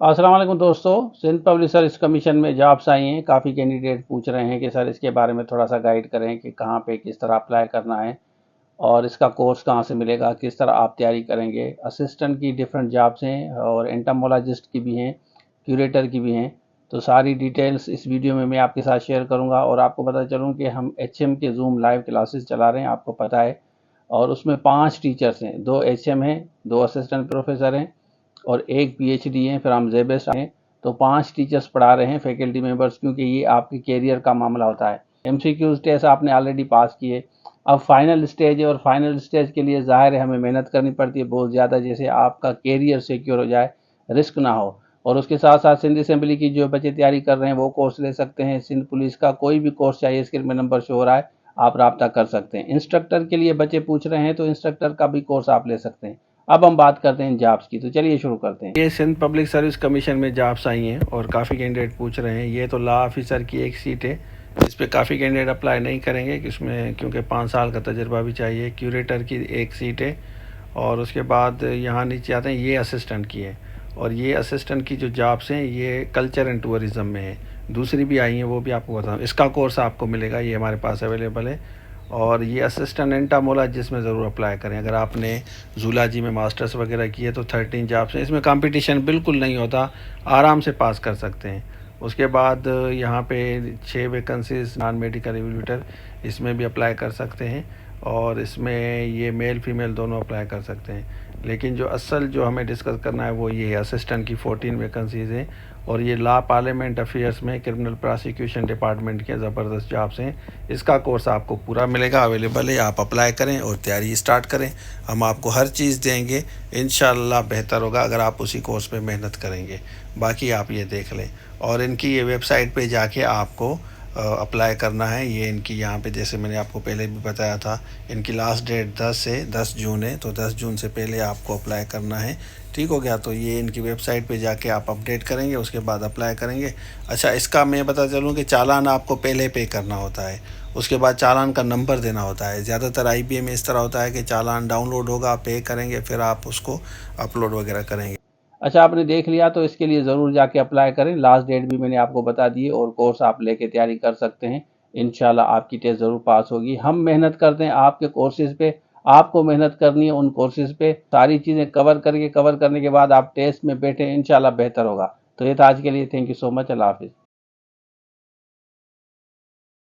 अस्सलाम वालेकुम दोस्तों। सिंध पब्लिक सर्विस कमीशन में जॉब्स आई हैं। काफ़ी कैंडिडेट पूछ रहे हैं कि सर इसके बारे में थोड़ा सा गाइड करें कि कहाँ पे किस तरह अप्लाई करना है और इसका कोर्स कहाँ से मिलेगा, किस तरह आप तैयारी करेंगे। असिस्टेंट की डिफरेंट जॉब्स हैं और एंटोमोलॉजिस्ट की भी हैं, क्यूरेटर की भी हैं। तो सारी डिटेल्स इस वीडियो में मैं आपके साथ शेयर करूँगा और आपको पता चलूँ कि हम HM के जूम लाइव क्लासेस चला रहे हैं, आपको पता है। और उसमें 5 टीचर्स हैं, 2 HM हैं, 2 असिस्टेंट प्रोफेसर हैं और एक PhD हैं, फिर हम जेबेस्ट हैं। तो 5 टीचर्स पढ़ा रहे हैं फैकल्टी मेंबर्स, क्योंकि ये आपके कैरियर का मामला होता है। MCQs टेस्ट आपने ऑलरेडी पास किए, अब फाइनल स्टेज है और फाइनल स्टेज के लिए ज़ाहिर है हमें मेहनत करनी पड़ती है बहुत ज़्यादा, जैसे आपका कैरियर सिक्योर हो जाए, रिस्क ना हो। और उसके साथ साथ सिंध असेंबली की जो बच्चे तैयारी कर रहे हैं वो कोर्स ले सकते हैं। सिंध पुलिस का कोई भी कोर्स चाहिए, स्क्रीन में नंबर शो हो रहा है, आप राब्ता कर सकते हैं। इंस्ट्रक्टर के लिए बच्चे पूछ रहे हैं तो इंस्ट्रक्टर का भी कोर्स आप ले सकते हैं। अब हम बात करते हैं जॉब्स की, तो चलिए शुरू करते हैं। ये सिंध पब्लिक सर्विस कमीशन में जॉब्स आई हैं और काफ़ी कैंडिडेट पूछ रहे हैं। ये तो लॉ ऑफिसर की एक सीट है, इस पर काफ़ी कैंडिडेट अप्लाई नहीं करेंगे इसमें, क्योंकि 5 साल का तजर्बा भी चाहिए। क्यूरेटर की एक सीट है और उसके बाद यहाँ नीचे आते हैं, ये असिस्टेंट की है। और ये असिस्टेंट की जो जॉब्स हैं ये कल्चर एंड टूरिज़्म में है। दूसरी भी आई हैं, वो भी आपको बताऊँ। इसका कोर्स आपको मिलेगा, ये हमारे पास अवेलेबल है। और ये असिस्टेंट एंटोमोलॉजिस्ट में ज़रूर अप्लाई करें। अगर आपने जूलॉजी में मास्टर्स वगैरह किए तो 13 जॉब्स हैं, इसमें कंपटीशन बिल्कुल नहीं होता, आराम से पास कर सकते हैं। उसके बाद यहाँ पे 6 वैकेंसीज नॉन मेडिकल एविल्यूटर, इसमें भी अप्लाई कर सकते हैं। और इसमें ये मेल फीमेल दोनों अप्लाई कर सकते हैं। लेकिन जो असल जो हमें डिस्कस करना है वो ये है, असिस्टेंट की 14 वैकेंसीज़ हैं और ये लॉ पार्लियामेंट अफेयर्स में क्रिमिनल प्रोसिक्यूशन डिपार्टमेंट के ज़बरदस्त जॉब्स हैं। इसका कोर्स आपको पूरा मिलेगा, अवेलेबल है, आप अप्लाई करें और तैयारी स्टार्ट करें। हम आपको हर चीज़ देंगे, इंशाल्लाह बेहतर होगा अगर आप उसी कोर्स पे मेहनत करेंगे। बाकी आप ये देख लें और इनकी ये वेबसाइट पे जाके आपको अप्लाई करना है। ये इनकी यहाँ पे जैसे मैंने आपको पहले भी बताया था, इनकी लास्ट डेट 10 जून है, तो 10 जून से पहले आपको अप्लाई करना है। ठीक हो गया, तो ये इनकी वेबसाइट पे जाके आप अपडेट करेंगे, उसके बाद अप्लाई करेंगे। अच्छा, इसका मैं बता चलूँ कि चालान आपको पहले पे करना होता है, उसके बाद चालान का नंबर देना होता है। ज़्यादातर IBA में इस तरह होता है कि चालान डाउनलोड होगा, पे करेंगे, फिर आप उसको अपलोड वगैरह करेंगे। अच्छा, आपने देख लिया तो इसके लिए ज़रूर जाके अप्लाई करें। लास्ट डेट भी मैंने आपको बता दी है और कोर्स आप लेके तैयारी कर सकते हैं। इंशाल्लाह आपकी टेस्ट ज़रूर पास होगी। हम मेहनत करते हैं आपके कोर्सेज़ पे, आपको मेहनत करनी है उन कोर्सेज़ पे। सारी चीज़ें कवर करने के बाद आप टेस्ट में बैठे, इंशाल्लाह बेहतर होगा। तो ये था आज के लिए। Thank you so much. अल्लाह हाफिज़।